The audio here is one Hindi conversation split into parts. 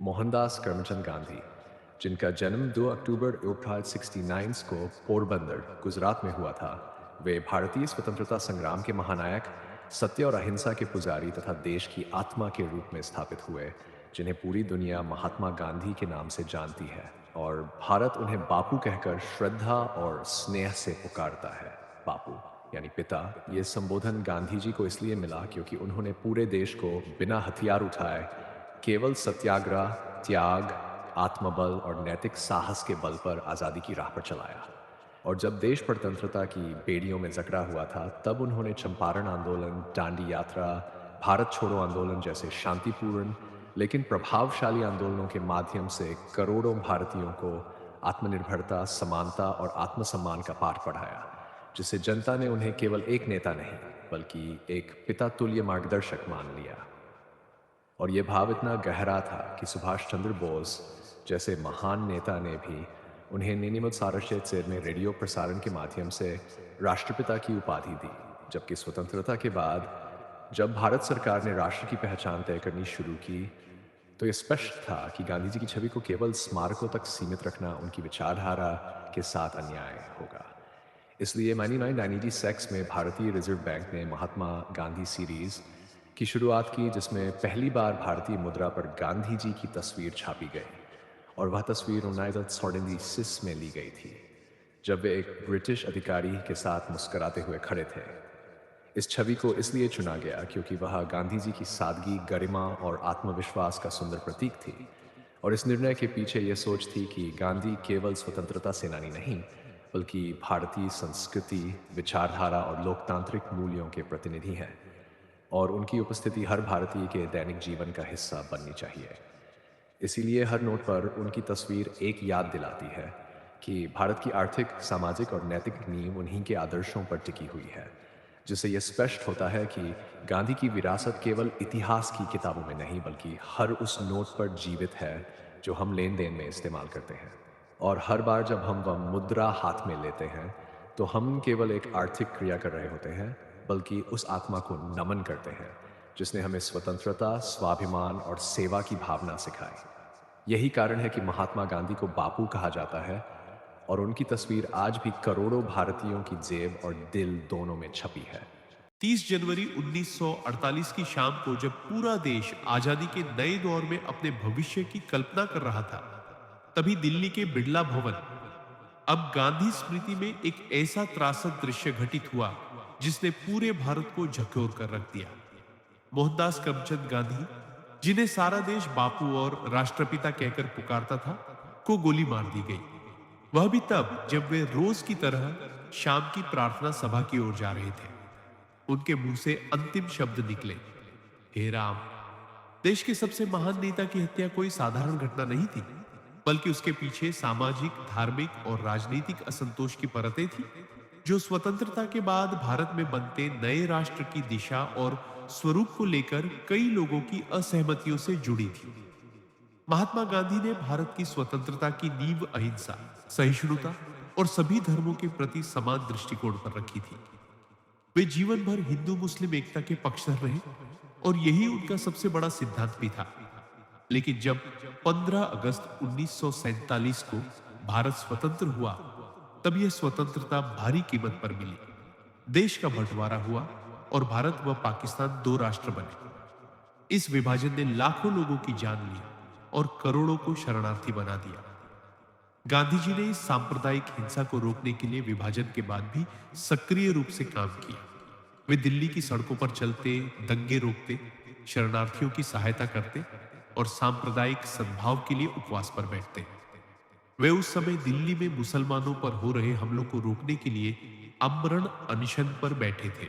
मोहनदास करमचंद गांधी, जिनका जन्म 2 अक्टूबर 1869 को पोरबंदर, गुजरात में हुआ था, वे भारतीय स्वतंत्रता संग्राम के महानायक, सत्य और अहिंसा के पुजारी तथा देश की आत्मा के रूप में स्थापित हुए, जिन्हें पूरी दुनिया महात्मा गांधी के नाम से जानती है और भारत उन्हें बापू कहकर श्रद्धा और स्नेह से पुकारता है। बापू यानी पिता। ये संबोधन गांधी जी को इसलिए मिला क्योंकि उन्होंने पूरे देश को बिना हथियार उठाए केवल सत्याग्रह, त्याग, आत्मबल और नैतिक साहस के बल पर आज़ादी की राह पर चलाया। और जब देश परतंत्रता की बेड़ियों में जकड़ा हुआ था, तब उन्होंने चंपारण आंदोलन, दांडी यात्रा, भारत छोड़ो आंदोलन जैसे शांतिपूर्ण लेकिन प्रभावशाली आंदोलनों के माध्यम से करोड़ों भारतीयों को आत्मनिर्भरता, समानता और आत्मसम्मान का पाठ पढ़ाया, जिससे जनता ने उन्हें केवल एक नेता नहीं, बल्कि एक पिता तुल्य मार्गदर्शक मान लिया। और ये भाव इतना गहरा था कि सुभाष चंद्र बोस जैसे महान नेता ने भी उन्हें निनिमत साराशेत में रेडियो प्रसारण के माध्यम से राष्ट्रपिता की उपाधि दी। जबकि स्वतंत्रता के बाद जब भारत सरकार ने राष्ट्र की पहचान तय करनी शुरू की, तो ये स्पष्ट था कि गांधी जी की छवि को केवल स्मारकों तक सीमित रखना उनकी विचारधारा के साथ अन्याय होगा। इसलिए 1996 में भारतीय रिजर्व बैंक ने महात्मा गांधी सीरीज की शुरुआत की, जिसमें पहली बार भारतीय मुद्रा पर गांधी जी की तस्वीर छापी गई और वह तस्वीर 1946 में ली गई थी, जब वे एक ब्रिटिश अधिकारी के साथ मुस्कुराते हुए खड़े थे। इस छवि को इसलिए चुना गया क्योंकि वह गांधी जी की सादगी, गरिमा और आत्मविश्वास का सुंदर प्रतीक थी। और इस निर्णय के पीछे यह सोच थी कि गांधी केवल स्वतंत्रता सेनानी नहीं, बल्कि भारतीय संस्कृति, विचारधारा और लोकतांत्रिक मूल्यों के प्रतिनिधि हैं और उनकी उपस्थिति हर भारतीय के दैनिक जीवन का हिस्सा बननी चाहिए। इसीलिए हर नोट पर उनकी तस्वीर एक याद दिलाती है कि भारत की आर्थिक, सामाजिक और नैतिक नींव उन्हीं के आदर्शों पर टिकी हुई है, जिससे यह स्पष्ट होता है कि गांधी की विरासत केवल इतिहास की किताबों में नहीं, बल्कि हर उस नोट पर जीवित है जो हम लेन देन में इस्तेमाल करते हैं। और हर बार जब हम वह मुद्रा हाथ में लेते हैं, तो हम केवल एक आर्थिक क्रिया कर रहे होते हैं, बल्कि उस आत्मा को नमन करते हैं जिसने हमें स्वतंत्रता, स्वाभिमान और सेवा की भावना सिखाई। यही कारण है कि महात्मा गांधी को बापू कहा जाता है और उनकी तस्वीर आज भी करोड़ों भारतीयों की जेब और दिल दोनों में छपी है। 30 जनवरी 1948 की शाम को जब पूरा देश आजादी के नए दौर में अपने भविष्य की कल्पना कर रहा था, तभी दिल्ली के बिड़ला भवन, अब गांधी स्मृति में एक ऐसा त्रासद दृश्य घटित हुआ जिसने पूरे भारत को झकझोर कर रख दिया। मोहनदास करमचंद गांधी, जिन्हें सारा देश बापू और राष्ट्रपिता कहकर पुकारता था, को गोली मार दी गई। वह भी तब जब वे रोज की तरह शाम की प्रार्थना सभा की ओर जा रहे थे। उनके मुंह से अंतिम शब्द निकले, हे राम। देश के सबसे महान नेता की हत्या कोई साधारण घटना नहीं थी, बल्कि उसके पीछे सामाजिक, धार्मिक और राजनीतिक असंतोष की परतें थी, जो स्वतंत्रता के बाद भारत में बनते नए राष्ट्र की दिशा और स्वरूप को लेकर कई लोगों की असहमतियों से जुड़ी थी। महात्मा गांधी ने भारत की स्वतंत्रता की नींव अहिंसा, सहिष्णुता और सभी धर्मों के प्रति समान दृष्टिकोण पर रखी थी। वे जीवन भर हिंदू मुस्लिम एकता के पक्षधर रहे और यही उनका सबसे बड़ा सिद्धांत भी था। लेकिन जब 15 अगस्त 1947 को भारत स्वतंत्र हुआ, तब यह स्वतंत्रता भारी कीमत पर मिली। देश का बंटवारा हुआ और भारत व पाकिस्तान दो राष्ट्र बने। इस विभाजन ने लाखों लोगों की जान ली और करोड़ों को शरणार्थी बना दिया। गांधी जी ने इस सांप्रदायिक हिंसा को रोकने के लिए विभाजन के बाद भी सक्रिय रूप से काम किया। वे दिल्ली की सड़कों पर चलते, दंगे रोकते, शरणार्थियों की सहायता करते और सांप्रदायिक सद्भाव के लिए उपवास पर बैठते। वे उस समय दिल्ली में मुसलमानों पर हो रहे हमलों को रोकने के लिए आमरण अनशन पर बैठे थे।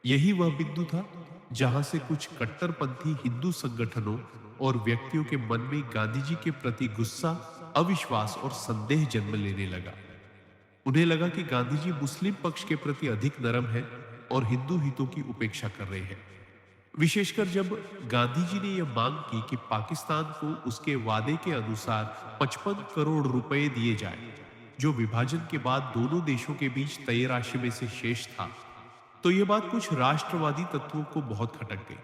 यही वह बिंदु था जहां से कुछ कट्टरपंथी हिंदू संगठनों और व्यक्तियों के मन में गांधी जी के प्रति गुस्सा, अविश्वास और संदेह जन्म लेने लगा। उन्हें लगा कि गांधी जी मुस्लिम पक्ष के प्रति अधिक नरम हैं और हिंदू हितों की उपेक्षा कर रहे हैं। विशेषकर जब गांधी जी ने यह मांग की कि पाकिस्तान को उसके वादे के अनुसार 55 करोड़ रुपए दिए जाए, जो विभाजन के बाद दोनों देशों के बीच तय राशि में से शेष था, तो यह बात कुछ राष्ट्रवादी तत्वों को बहुत खटक गई।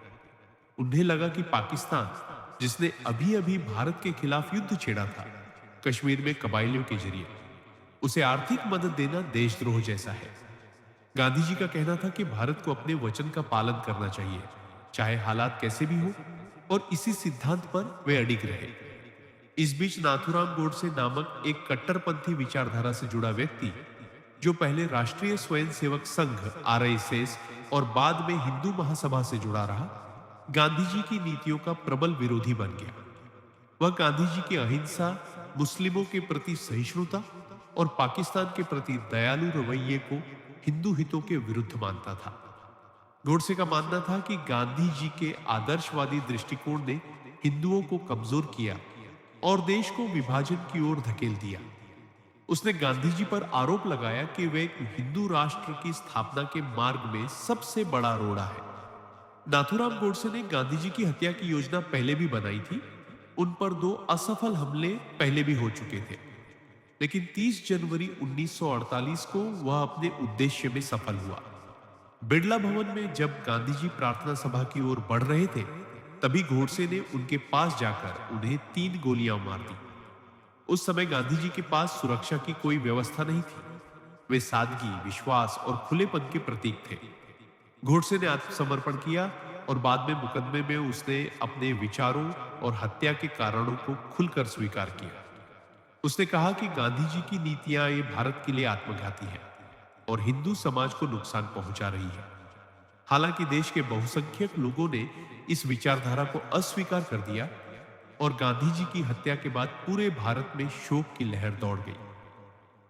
उन्हें लगा कि पाकिस्तान जिसने अभी अभी भारत के खिलाफ युद्ध छेड़ा था, कश्मीर में कबायलियों के जरिए, उसे आर्थिक मदद देना देशद्रोह जैसा है। गांधी जी का कहना था कि भारत को अपने वचन का पालन करना चाहिए, चाहे हालात कैसे भी हो, और इसी सिद्धांत पर वे अडिग रहे। इस बीच नाथूराम गोडसे नामक एक कट्टरपंथी विचारधारा से जुड़ा व्यक्ति, जो पहले राष्ट्रीय स्वयंसेवक संघ आरएसएस और बाद में हिंदू महासभा से जुड़ा रहा, गांधी जी की नीतियों का प्रबल विरोधी बन गया। वह गांधी जी की अहिंसा, मुस्लिमों के प्रति सहिष्णुता और पाकिस्तान के प्रति दयालु रवैये को हिंदू हितों के विरुद्ध मानता था। गोडसे का मानना था कि गांधी जी के आदर्शवादी दृष्टिकोण ने हिंदुओं को कमजोर किया और देश को विभाजन की ओर धकेल दिया। उसने गांधी जी पर आरोप लगाया कि वे एक हिंदू राष्ट्र की स्थापना के मार्ग में सबसे बड़ा रोड़ा है। नाथूराम गोडसे ने गांधी जी की हत्या की योजना पहले भी बनाई थी। उन पर 2 असफल हमले पहले भी हो चुके थे, लेकिन 30 जनवरी 1948 को वह अपने उद्देश्य में सफल हुआ। बिड़ला भवन में जब गांधी जी प्रार्थना सभा की ओर बढ़ रहे थे, तभी गोडसे ने उनके पास जाकर उन्हें 3 गोलियां मार दी। उस समय गांधी जी के पास सुरक्षा की कोई व्यवस्था नहीं थी। वे सादगी, विश्वास और खुलेपन के प्रतीक थे। गोडसे ने आत्मसमर्पण किया और बाद में मुकदमे में उसने अपने विचारों और हत्या के कारणों को खुलकर स्वीकार किया। उसने कहा कि गांधी जी की नीतियां ये भारत के लिए आत्मघाती हैं और हिंदू समाज को नुकसान पहुंचा रही है। हालांकि देश के बहुसंख्यक लोगों ने इस विचारधारा को अस्वीकार कर दिया और गांधी जी की हत्या के बाद पूरे भारत में शोक की लहर दौड़ गई।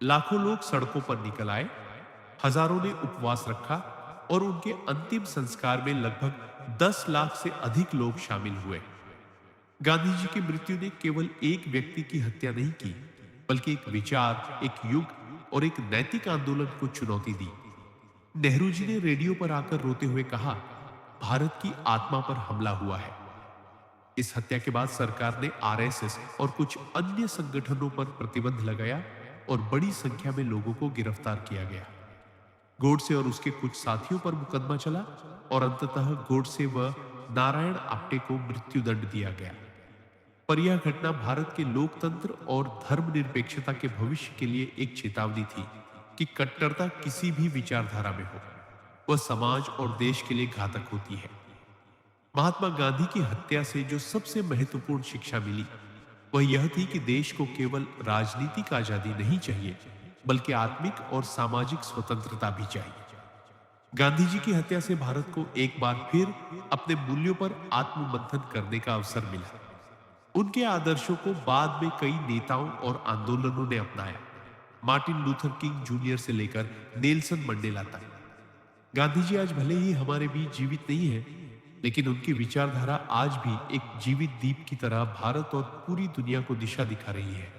लाखों लोग सड़कों पर निकल आए, हजारों ने उपवास रखा और उनके अंतिम संस्कार में लगभग 10 लाख से अधिक लोग शामिल हुए। गांधी जी की मृत्यु ने केवल एक व्यक्ति की हत्या नहीं की, बल्कि एक विचार, एक युग और एक नैतिक आंदोलन को चुनौती दी। नेहरू जी ने रेडियो पर आकर रोते हुए कहा, भारत की आत्मा पर हमला हुआ है। इस हत्या के बाद सरकार ने आरएसएस और कुछ अन्य संगठनों पर प्रतिबंध लगाया और बड़ी संख्या में लोगों को गिरफ्तार किया गया। गोडसे और उसके कुछ साथियों पर मुकदमा चला और अंततः गोडसे व नारायण आप्टे को मृत्युदंड दिया गया। पर यह घटना भारत के लोकतंत्र और धर्मनिरपेक्षता के भविष्य के लिए एक चेतावनी थी कि कट्टरता किसी भी विचारधारा में हो, वह समाज और देश के लिए घातक होती है। महात्मा गांधी की हत्या से जो सबसे महत्वपूर्ण शिक्षा मिली, वह यह थी कि देश को केवल राजनीतिक आजादी नहीं चाहिए, बल्कि आत्मिक और सामाजिक स्वतंत्रता भी चाहिए। गांधी जी की हत्या से भारत को एक बार फिर अपने मूल्यों पर आत्ममंथन करने का अवसर मिला। उनके आदर्शों को बाद में कई नेताओं और आंदोलनों ने अपनाया, मार्टिन लूथर किंग जूनियर से लेकर नेल्सन मंडेला तक। गांधी जी आज भले ही हमारे बीच जीवित नहीं है, लेकिन उनकी विचारधारा आज भी एक जीवित दीप की तरह भारत और पूरी दुनिया को दिशा दिखा रही है।